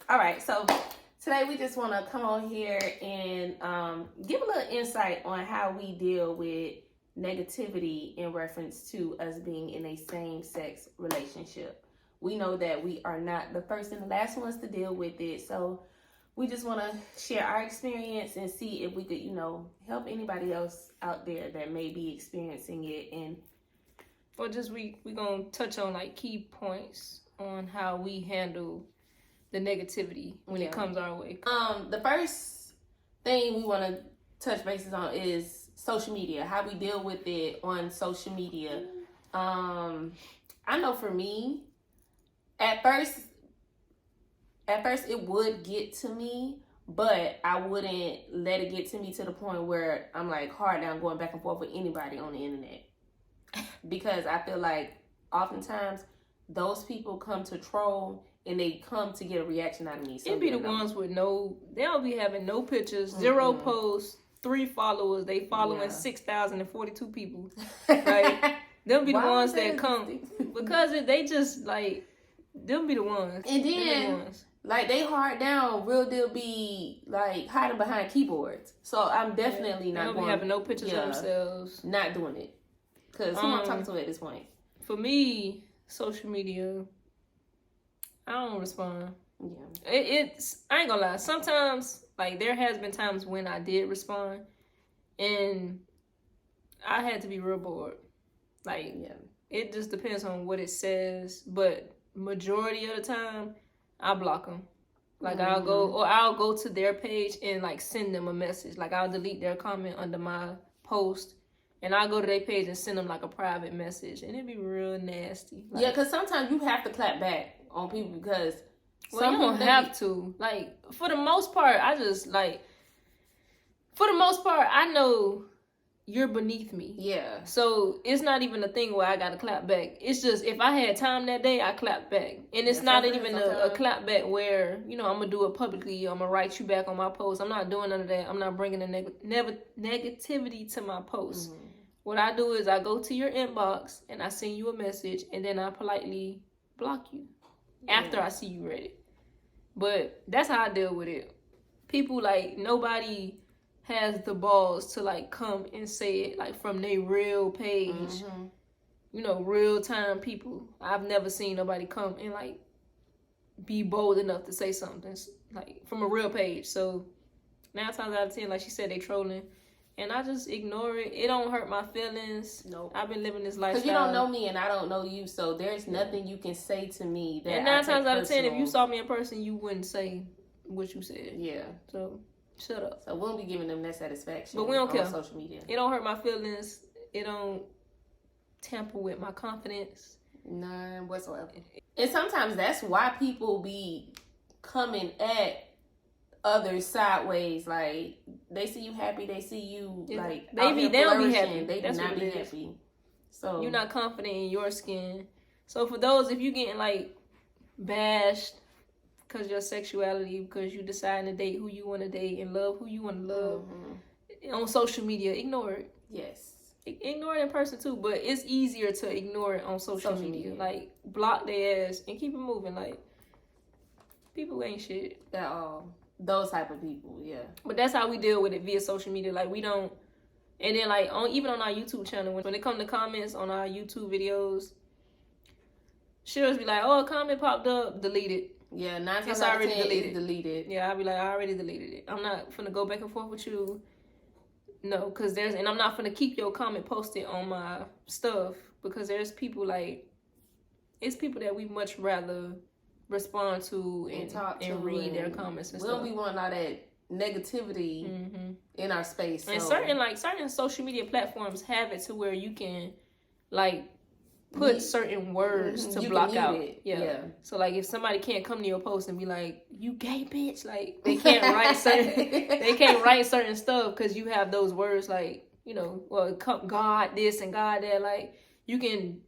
All right, so today we just want to come on here and give a little insight on how we deal with negativity in reference to us being in a same-sex relationship. We know that we are not the first and the last ones to deal with it, so we just want to share our experience and see if we could, help anybody else out there that may be experiencing it. And or just we gonna touch on like key points on how we handle the negativity when it comes our way. The first thing we want to touch bases on is social media, how we deal with it on social media. I know for me, at first it would get to me, but I wouldn't let it get to me to the point where I'm like hard down going back and forth with anybody on the internet. Because I feel like oftentimes those people come to troll and they come to get a reaction out of me. It'd be the ones with they'll be having no pictures, zero posts, 3 followers. They following 6,042 people. Right? They'll be the ones that come because they just like, they'll be the ones. And then, like, they hard down, real deal be like hiding behind keyboards. So I'm definitely not going. Be having no pictures of themselves. Not doing it. Because who I'm talking to at this point? For me, social media, I don't respond. Yeah. It's, I ain't gonna lie. Sometimes, like, there has been times when I did respond, and I had to be real bored. Like, it just depends on what it says, but majority of the time, I block them. Like, I'll go to their page and, like, send them a message. Like, I'll delete their comment under my post, and I'll go to their page and send them, like, a private message. And it'd be real nasty. Like, yeah, because sometimes you have to clap back on people because... Well, you don't have to. Like, for the most part, I know you're beneath me. Yeah. So, it's not even a thing where I got to clap back. It's just, if I had time that day, I clap back. And it's not even a clap back where, I'm going to do it publicly. I'm going to write you back on my post. I'm not doing none of that. I'm not bringing the negativity to my post. Mm-hmm. What I do is I go to your inbox and I send you a message and then I politely block you after I see you read it. But that's how I deal with it. People, like, nobody has the balls to, like, come and say it, like, from their real page. Mm-hmm. Real time people. I've never seen nobody come and, like, be bold enough to say something, like, from a real page. So 9 times out of 10, like she said, they trolling. And I just ignore it. It don't hurt my feelings. Nope. I've been living this lifestyle. Because you don't know me and I don't know you, so there's nothing you can say to me that. And 9 times out of 10, if you saw me in person, you wouldn't say what you said. Yeah. So shut up. So we won't be giving them that satisfaction. But we don't care. On social media. It don't hurt my feelings. It don't tamper with my confidence. None whatsoever. And sometimes that's why people be coming at others sideways. Like, they see you happy, they see you like they don't be happy. They do not be happy. So you're not confident in your skin. So for those, if you getting like bashed because your sexuality, because you deciding to date who you want to date and love who you want to love on social media, ignore it. Yes. Ignore it in person too, but it's easier to ignore it on social media. Like, block their ass and keep it moving. Like, people ain't shit at all. Those type of people, yeah. But that's how we deal with it via social media. Like, we don't, and then like even on our YouTube channel, when it comes to comments on our YouTube videos, she'll just be like, "Oh, a comment popped up, delete it." Yeah, 9 times out of 10 it's deleted. Yeah, I'll be like, I already deleted it. I'm not finna go back and forth with you. No, because and I'm not finna keep your comment posted on my stuff because there's people like, it's people that we much rather respond to and talk to and read their comments and stuff. We don't want all that negativity in our space. So. And certain social media platforms have it to where you can like put certain words to block out. Yeah. So like if somebody can't come to your post and be like, "You gay bitch," like they can't write certain stuff because you have those words like, God this and God that. Like, you can,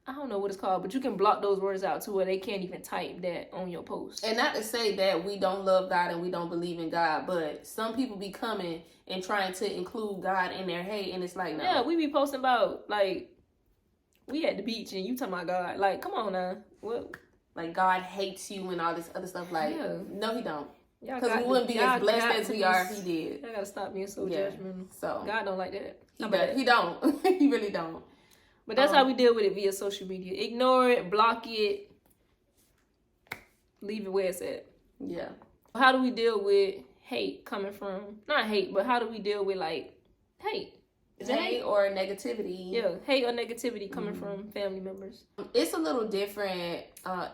I don't know what it's called, but you can block those words out to where they can't even type that on your post. And not to say that we don't love God and we don't believe in God, but some people be coming and trying to include God in their hate, and it's like, no. Yeah, we be posting about, like, we at the beach and you talking about God. Like, come on now. What? like God hates you and all this other stuff. Like, no, he don't. Because we wouldn't be as blessed as we are if he did. I gotta stop being so judgmental. So God don't like that. He don't. He really don't. But that's how we deal with it via social media. Ignore it, block it, leave it where it's at. Yeah. How do we deal with hate coming from, not hate, but how do we deal with like hate? Hate or negativity. Yeah, hate or negativity coming from family members. It's a little different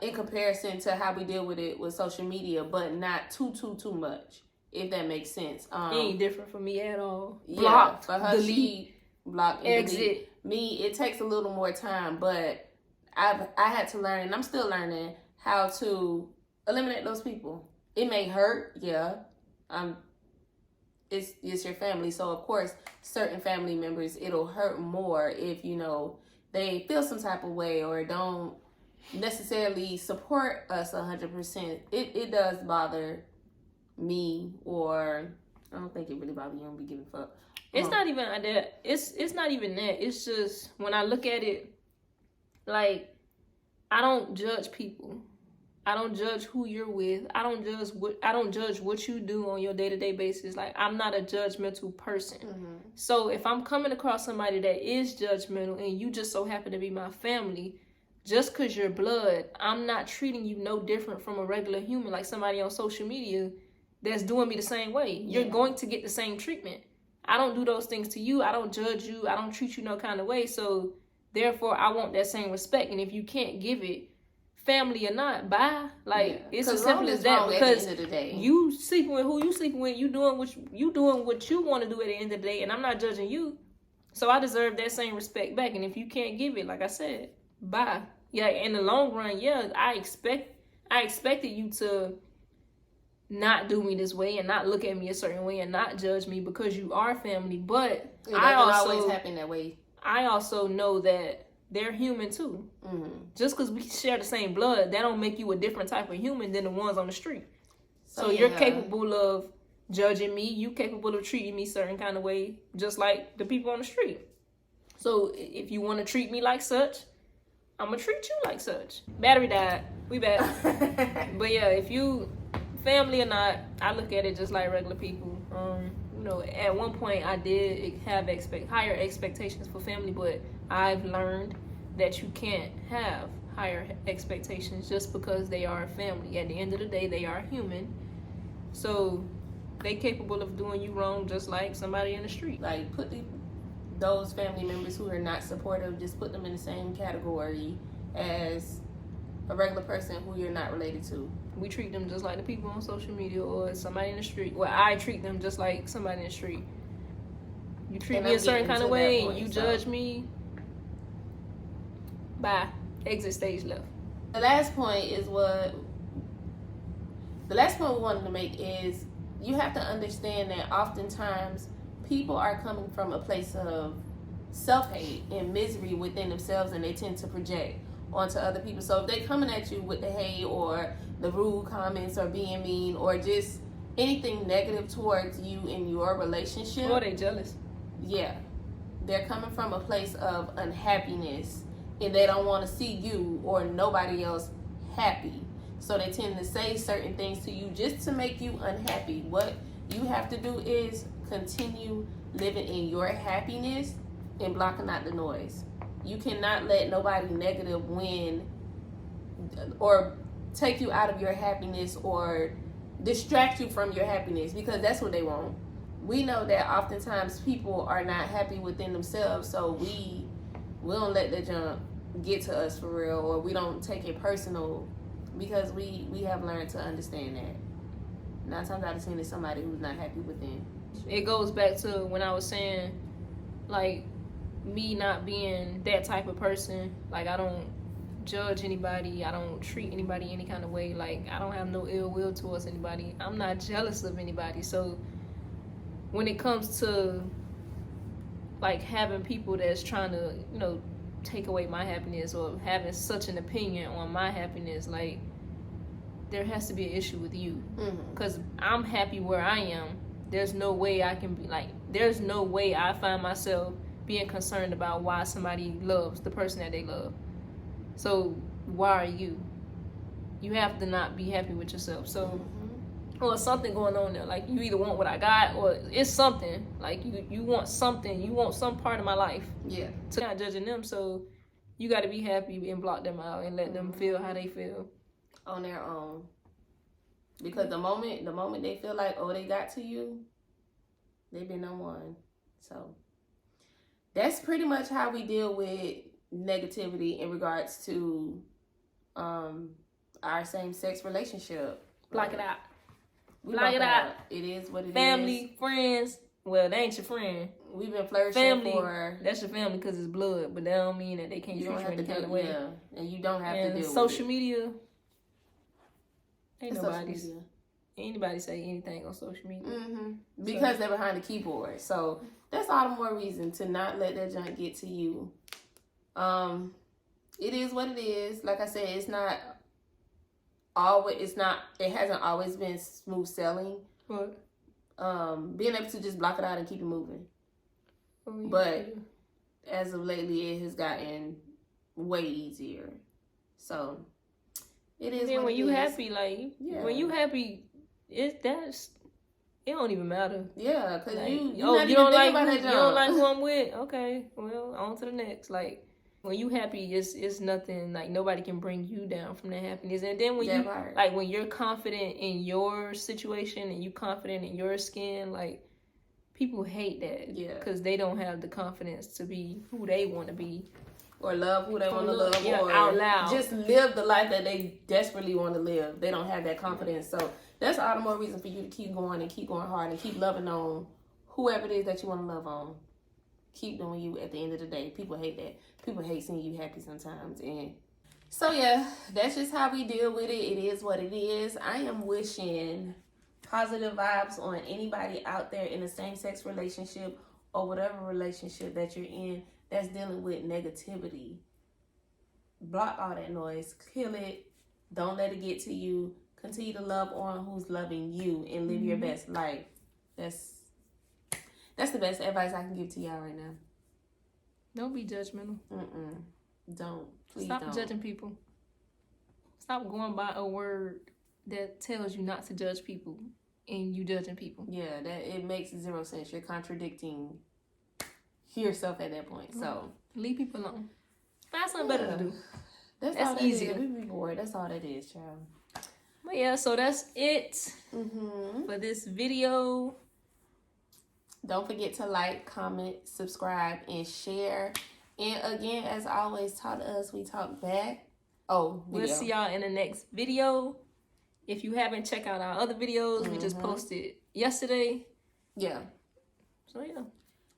in comparison to how we deal with it with social media, but not too much, if that makes sense. It ain't different for me at all. Block, for her, delete, block, and exit. Delete. Me, it takes a little more time, but I had to learn, and I'm still learning how to eliminate those people. It may hurt, yeah. It's your family, so of course certain family members, it'll hurt more if they feel some type of way or don't necessarily support us 100%. It does bother me, or I don't think it really bothers you. I don't be giving a fuck. It's not even that. It's not even that. It's just when I look at it, like, I don't judge people. I don't judge who you're with. I don't judge what you do on your day-to-day basis. Like, I'm not a judgmental person. Mm-hmm. So if I'm coming across somebody that is judgmental and you just so happen to be my family, just because you're blood, I'm not treating you no different from a regular human, like somebody on social media that's doing me the same way. You're going to get the same treatment. I don't do those things to you. I don't judge you. I don't treat you no kind of way. So therefore, I want that same respect. And if you can't give it, family or not, bye. Like, it's as simple as that. Because at the end of the day, you sleeping with who you sleeping with, you doing what you want to do at the end of the day, and I'm not judging you. So I deserve that same respect back. And if you can't give it, like I said, bye. Yeah, in the long run, I expected you to not do me this way and not look at me a certain way and not judge me because you are family. But it doesn't always happen that way. I also know that they're human too. Mm-hmm. Just because we share the same blood, that don't make you a different type of human than the ones on the street. So you're capable of judging me. You capable of treating me certain kind of way, just like the people on the street. So if you want to treat me like such, I'm going to treat you like such. Battery died. We back. But yeah, if you family or not, I look at it just like regular people. At one point I did have higher expectations for family, but I've learned that you can't have higher expectations just because they are a family. At the end of the day, they are human. So they capable of doing you wrong just like somebody in the street. Like, put those family members who are not supportive, just put them in the same category as a regular person who you're not related to. We treat them just like the people on social media or somebody in the street. Well, I treat them just like somebody in the street. You treat me a certain kind of way and you judge me, bye. Exit stage left. The last point we wanted to make is you have to understand that oftentimes people are coming from a place of self-hate and misery within themselves, and they tend to project onto other people. So if they're coming at you with the hate or the rude comments or being mean or just anything negative towards you in your relationship, or they jealous. Yeah, they're coming from a place of unhappiness and they don't want to see you or nobody else happy. So they tend to say certain things to you just to make you unhappy. What you have to do is continue living in your happiness and blocking out the noise. You cannot let nobody negative win or take you out of your happiness or distract you from your happiness, because that's what they want. We know that oftentimes people are not happy within themselves, so we don't let the junk get to us for real, or we don't take it personal, because we have learned to understand that 9 times out of 10 is somebody who's not happy within. It goes back to when I was saying, like, me not being that type of person. Like, I don't judge anybody. I don't treat anybody any kind of way. Like, I don't have no ill will towards anybody. I'm not jealous of anybody. So when it comes to, like, having people that's trying to, take away my happiness or having such an opinion on my happiness, like, there has to be an issue with you. Because I'm happy where I am. There's no way I can be, like, there's no way I find myself being concerned about why somebody loves the person that they love. So why are you? you have to not be happy with yourself. So, or something going on there. Like, you either want what I got, or it's something. Like, you want something. You want some part of my life. Yeah. So, not judging them. So, you got to be happy and block them out and let them feel how they feel. On their own. Because the moment they feel like, oh, they got to you, they've been on one. So, that's pretty much how we deal with negativity in regards to our same-sex relationship. Block it out. Block it out. It is what it family, is. Friends. Well, they ain't your friend. We've been flirting for... That's your family because it's blood, but that don't mean that they can't treat you any kind of way. Yeah, and you don't have to deal with social media. Ain't anybody say anything on social media. Because they're behind the keyboard. So that's all the more reason to not let that junk get to you. It is what it is. Like I said, it hasn't always been smooth sailing. What? Being able to just block it out and keep it moving. Oh, yeah. But as of lately, it has gotten way easier. So it is. Then when you happy, when you happy, it don't even matter. Yeah, because you don't like who I'm with. Okay, well, on to the next. Like, when you happy, it's nothing. Like, nobody can bring you down from that happiness. And then when you're confident in your situation and you confident in your skin, like, people hate that. Yeah, because they don't have the confidence to be who they want to be. Or love who they want to love, or out loud. Just live the life that they desperately want to live. They don't have that confidence. So that's all the more reason for you to keep going and keep going hard and keep loving on whoever it is that you want to love on. Keep doing you at the end of the day. People hate that. People hate seeing you happy sometimes. And so, yeah, that's just how we deal with it. It is what it is. I am wishing positive vibes on anybody out there in a same-sex relationship or whatever relationship that you're in that's dealing with negativity. Block all that noise. Kill it. Don't let it get to you. Continue to love on who's loving you and live your best life. That's the best advice I can give to y'all right now. Don't be judgmental. Don't. Please don't. Stop judging people. Stop going by a word that tells you not to judge people and you judging people. Yeah, it makes 0 sense. You're contradicting yourself at that point. So leave people alone. Find something better to do. That's easier. We be bored. That's all that is, child. But yeah, so that's it for this video. Don't forget to like, comment, subscribe, and share. And again, as always, talk to us. We talk back. We'll see y'all in the next video. If you haven't, check out our other videos. We just posted yesterday. Yeah. So yeah.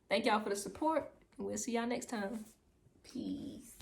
Thank y'all for the support. We'll see y'all next time. Peace.